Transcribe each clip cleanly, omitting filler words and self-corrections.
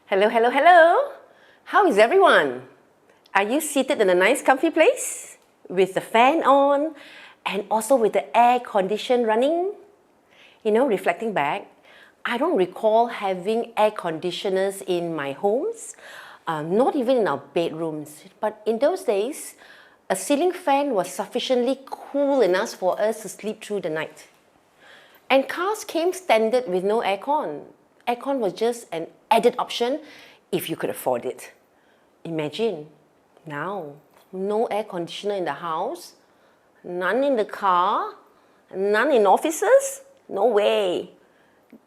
Hello, hello, hello. How is everyone? Are you seated in a nice comfy place with the fan on and also with the air condition running? You know, reflecting back, I don't recall having air conditioners in my homes, not even in our bedrooms. But in those days, a ceiling fan was sufficiently cool enough for us to sleep through the night. And cars came standard with no aircon. Aircon was just an added option if you could afford it. Imagine, now, no air conditioner in the house, none in the car, none in offices? No way.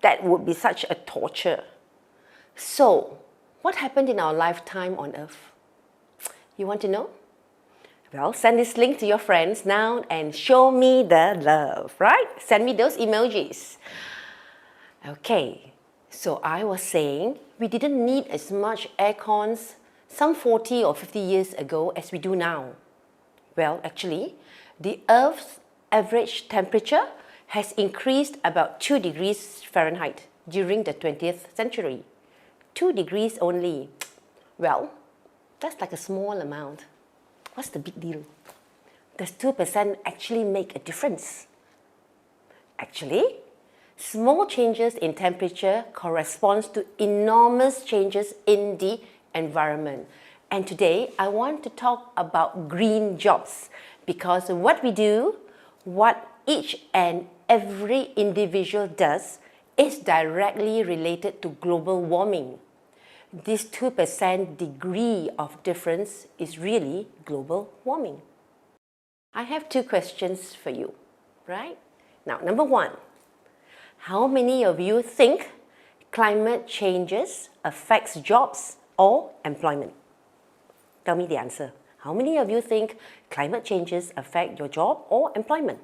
That would be such a torture. So, what happened in our lifetime on Earth? You want to know? Well, send this link to your friends now and show me the love, right? Send me those emojis. Okay, so I was saying we didn't need as much air cons some 40 or 50 years ago as we do now. Well, actually, the Earth's average temperature has increased about 2 degrees Fahrenheit during the 20th century. 2 degrees only. Well, that's like a small amount. What's the big deal? Does 2% actually make a difference? Actually, small changes in temperature corresponds to enormous changes in the environment. And today, I want to talk about green jobs because what we do, what each and every individual does, is directly related to global warming. This 2% degree of difference is really global warming. I have two questions for you, right? Now, number one, how many of you think climate changes affects jobs or employment? Tell me the answer. How many of you think climate changes affect your job or employment?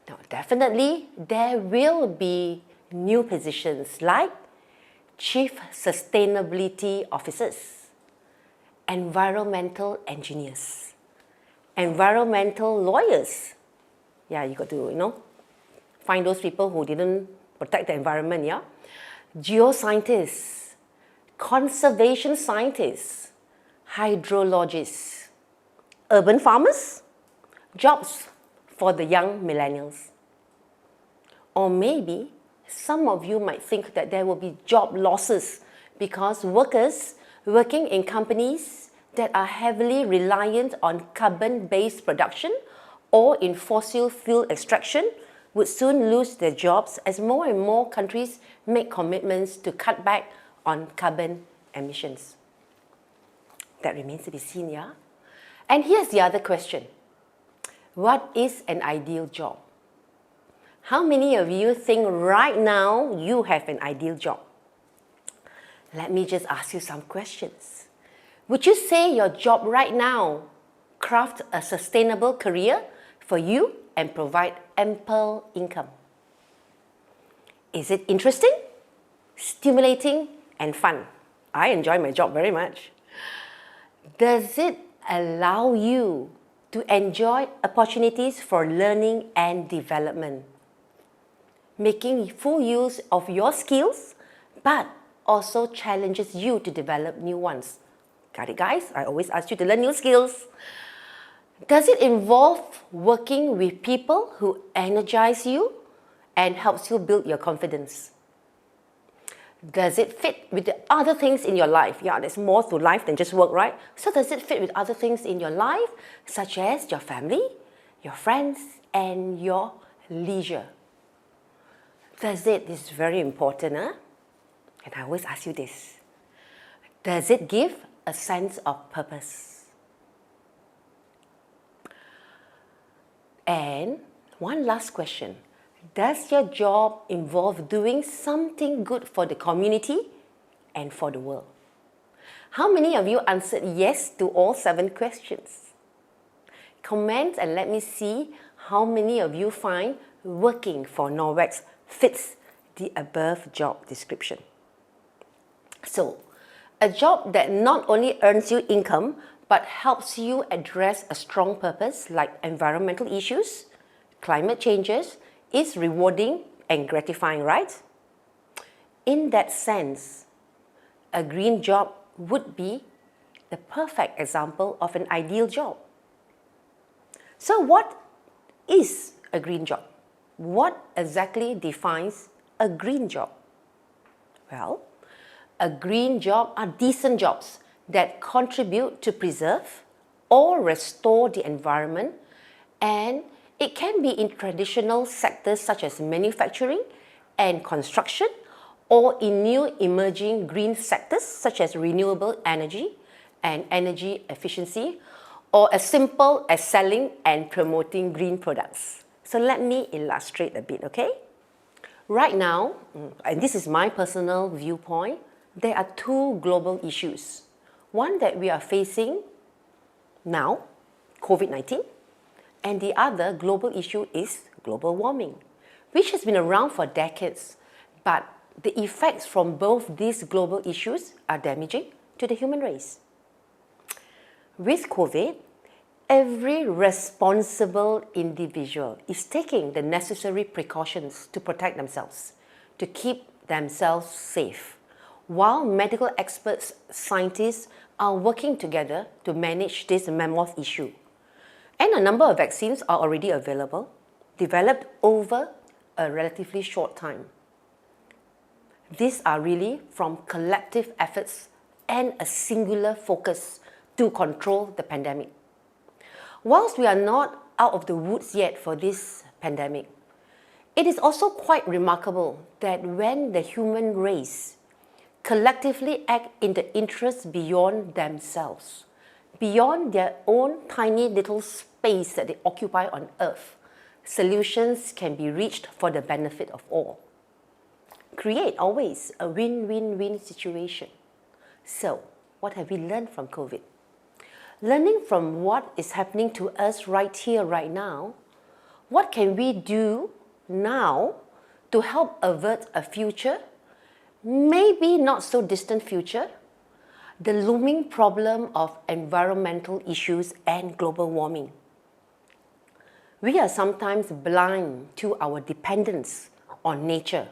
Now, definitely, there will be new positions like Chief Sustainability Officers, Environmental Engineers, Environmental Lawyers. Yeah, you got to, find those people who didn't protect the environment, yeah? Geoscientists, Conservation Scientists, Hydrologists, Urban Farmers, jobs for the young millennials. Or maybe some of you might think that there will be job losses because workers working in companies that are heavily reliant on carbon-based production or in fossil fuel extraction would soon lose their jobs as more and more countries make commitments to cut back on carbon emissions. That remains to be seen, yeah? And here's the other question. What is an ideal job? How many of you think right now you have an ideal job? Let me just ask you some questions. Would you say your job right now craft a sustainable career for you and provide ample income? Is it interesting, stimulating, and fun? I enjoy my job very much. Does it allow you to enjoy opportunities for learning and development? Making full use of your skills, but also challenges you to develop new ones. Got it, guys? I always ask you to learn new skills. Does it involve working with people who energize you and helps you build your confidence? Does it fit with the other things in your life? Yeah, there's more to life than just work, right? So does it fit with other things in your life, such as your family, your friends, and your leisure? This is very important, huh? And I always ask you this. Does it give a sense of purpose? And one last question. Does your job involve doing something good for the community and for the world? How many of you answered yes to all 7 questions? Comment and let me see how many of you find working for Norwex fits the above job description. So, a job that not only earns you income, but helps you address a strong purpose like environmental issues, climate changes, is rewarding and gratifying, right? In that sense, a green job would be the perfect example of an ideal job. So what is a green job? What exactly defines a green job? Well, a green job are decent jobs that contribute to preserve or restore the environment, and it can be in traditional sectors such as manufacturing and construction, or in new emerging green sectors such as renewable energy and energy efficiency, or as simple as selling and promoting green products. So let me illustrate a bit, okay? Right now, and this is my personal viewpoint, there are two global issues. One that we are facing now, COVID-19, and the other global issue is global warming, which has been around for decades, but the effects from both these global issues are damaging to the human race. With COVID, every responsible individual is taking the necessary precautions to protect themselves, to keep themselves safe, while medical experts, scientists are working together to manage this mammoth issue. And a number of vaccines are already available, developed over a relatively short time. These are really from collective efforts and a singular focus to control the pandemic. Whilst we are not out of the woods yet for this pandemic, it is also quite remarkable that when the human race collectively act in the interest beyond themselves, beyond their own tiny little space that they occupy on Earth, solutions can be reached for the benefit of all. Create always a win-win-win situation. So, what have we learned from COVID? Learning from what is happening to us right here, right now, what can we do now to help avert a future, maybe not so distant future, the looming problem of environmental issues and global warming? We are sometimes blind to our dependence on nature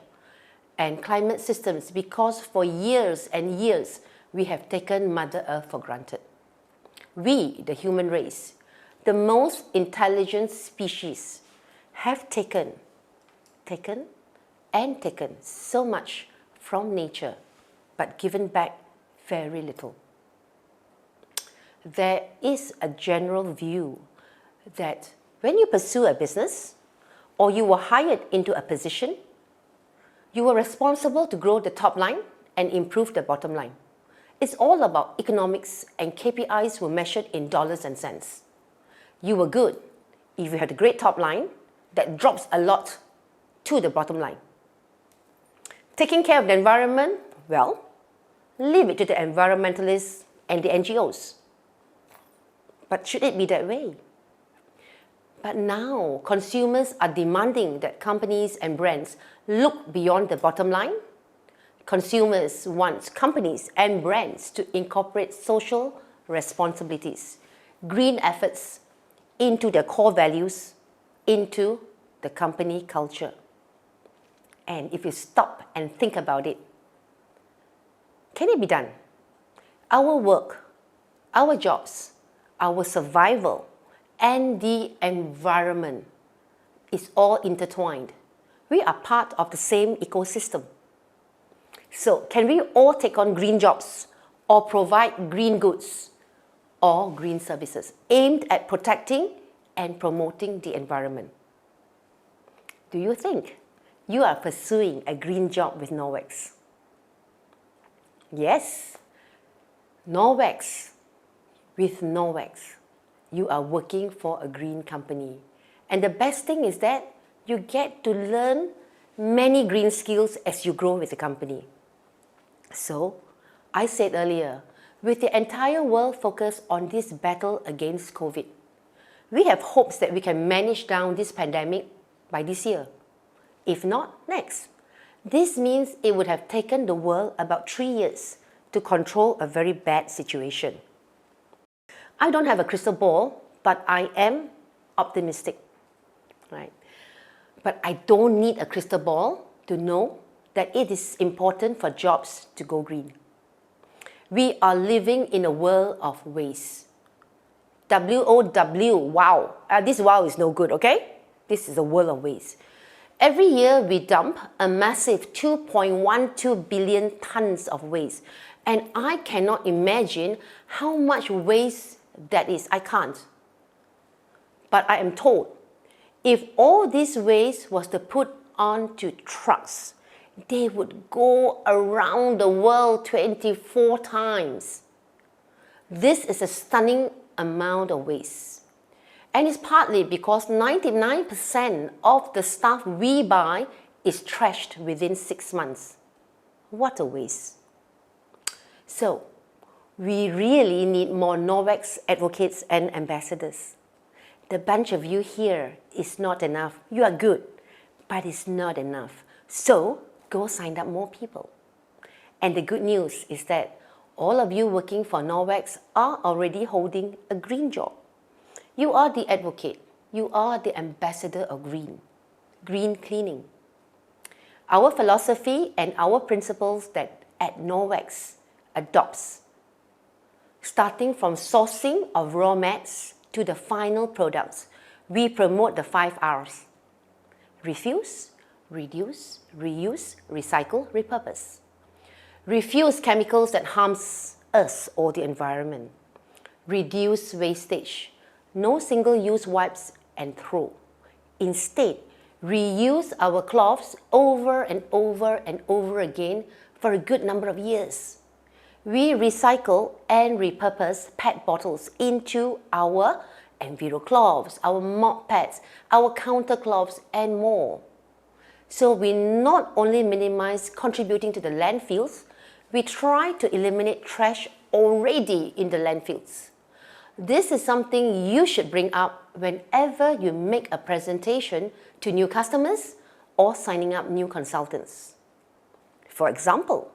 and climate systems because for years and years we have taken Mother Earth for granted. We, the human race, the most intelligent species, have taken so much from nature, but given back very little. There is a general view that when you pursue a business or you were hired into a position, you were responsible to grow the top line and improve the bottom line. It's all about economics, and KPIs were measured in dollars and cents. You were good if you had a great top line that drops a lot to the bottom line. Taking care of the environment, well, leave it to the environmentalists and the NGOs. But should it be that way? But now, consumers are demanding that companies and brands look beyond the bottom line. Consumers want companies and brands to incorporate social responsibilities, green efforts into their core values, into the company culture. And if you stop and think about it, can it be done? Our work, our jobs, our survival, and the environment is all intertwined. We are part of the same ecosystem. So, can we all take on green jobs or provide green goods or green services aimed at protecting and promoting the environment? Do you think you are pursuing a green job with Norwex? Yes, Norwex. With Norwex, you are working for a green company. And the best thing is that you get to learn many green skills as you grow with the company. So, I said earlier, with the entire world focused on this battle against COVID, we have hopes that we can manage down this pandemic by this year. If not, next. This means it would have taken the world about 3 years to control a very bad situation. I don't have a crystal ball, but I am optimistic, right? But I don't need a crystal ball to know that it is important for jobs to go green. We are living in a world of waste. W-O-W, wow. This wow is no good, okay? This is a world of waste. Every year we dump a massive 2.12 billion tons of waste. And I cannot imagine how much waste that is. I can't. But I am told, if all this waste was to put onto trucks, they would go around the world 24 times. This is a stunning amount of waste. And it's partly because 99% of the stuff we buy is trashed within 6 months. What a waste. So, we really need more Norwex advocates and ambassadors. The bunch of you here is not enough. You are good, but it's not enough. So, go sign up more people. And the good news is that all of you working for Norwex are already holding a green job. You are the advocate. You are the ambassador of green cleaning. Our philosophy and our principles that at Norwex adopts, starting from sourcing of raw mats to the final products, we promote the 5 R's. Refuse, reduce, reuse, recycle, repurpose. Refuse chemicals that harms us or the environment. Reduce wastage. No single-use wipes and throw. Instead, reuse our cloths over and over and over again for a good number of years. We recycle and repurpose PET bottles into our Enviro cloths, our mop pads, our counter cloths, and more. So we not only minimize contributing to the landfills, we try to eliminate trash already in the landfills. This is something you should bring up whenever you make a presentation to new customers or signing up new consultants. For example,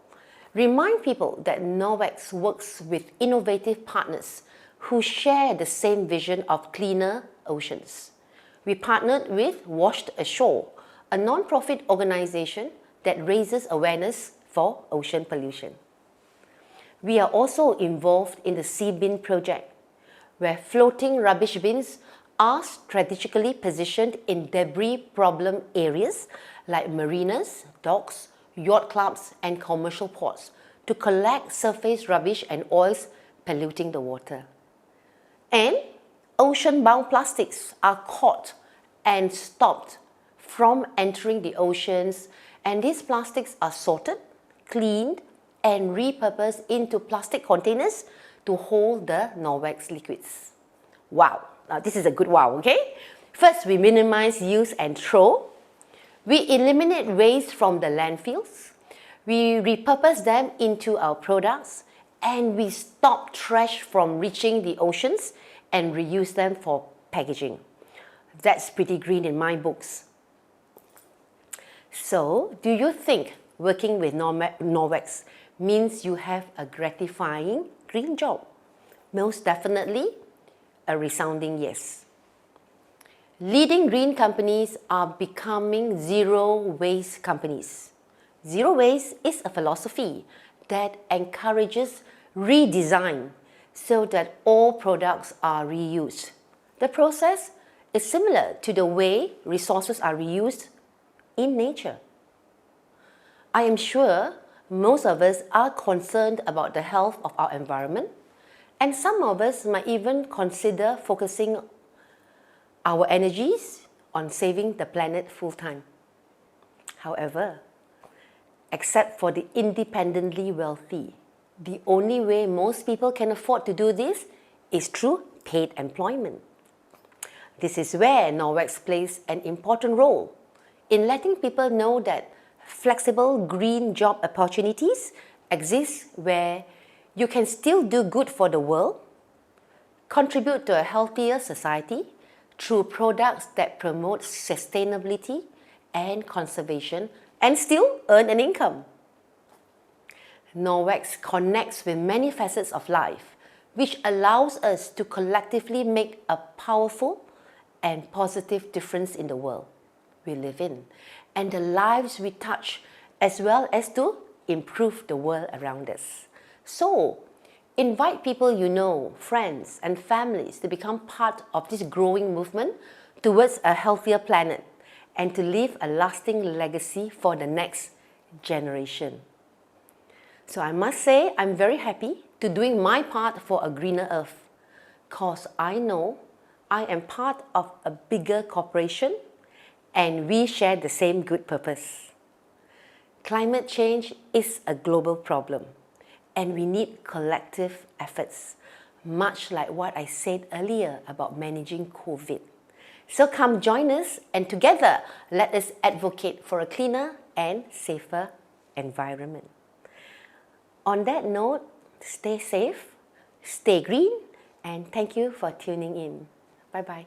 remind people that Norwex works with innovative partners who share the same vision of cleaner oceans. We partnered with Washed Ashore, a non-profit organization that raises awareness for ocean pollution. We are also involved in the Sea Bin project, where floating rubbish bins are strategically positioned in debris problem areas like marinas, docks, yacht clubs, and commercial ports to collect surface rubbish and oils polluting the water. And ocean-bound plastics are caught and stopped from entering the oceans, and these plastics are sorted, cleaned, and repurposed into plastic containers to hold the Norwex liquids. Wow, now this is a good wow, okay? First, we minimize use and throw. We eliminate waste from the landfills. We repurpose them into our products, and we stop trash from reaching the oceans and reuse them for packaging. That's pretty green in my books. So, do you think working with Norwex means you have a gratifying green job? Most definitely, a resounding yes. Leading green companies are becoming zero waste companies. Zero waste is a philosophy that encourages redesign so that all products are reused. The process is similar to the way resources are reused in nature. I am sure most of us are concerned about the health of our environment, and some of us might even consider focusing our energies on saving the planet full-time. However, except for the independently wealthy, the only way most people can afford to do this is through paid employment. This is where Norwex plays an important role in letting people know that flexible green job opportunities exist where you can still do good for the world, contribute to a healthier society through products that promote sustainability and conservation, and still earn an income. Norwex connects with many facets of life, which allows us to collectively make a powerful and positive difference in the world we live in, and the lives we touch, as well as to improve the world around us. So, Invite people you know, friends and families to become part of this growing movement towards a healthier planet and to leave a lasting legacy for the next generation. So I must say I'm very happy to doing my part for a greener earth, because I know I am part of a bigger corporation and we share the same good purpose. Climate change is a global problem and we need collective efforts, much like what I said earlier about managing COVID. So come join us and together let us advocate for a cleaner and safer environment. On that note, stay safe, stay green, and thank you for tuning in. Bye-bye.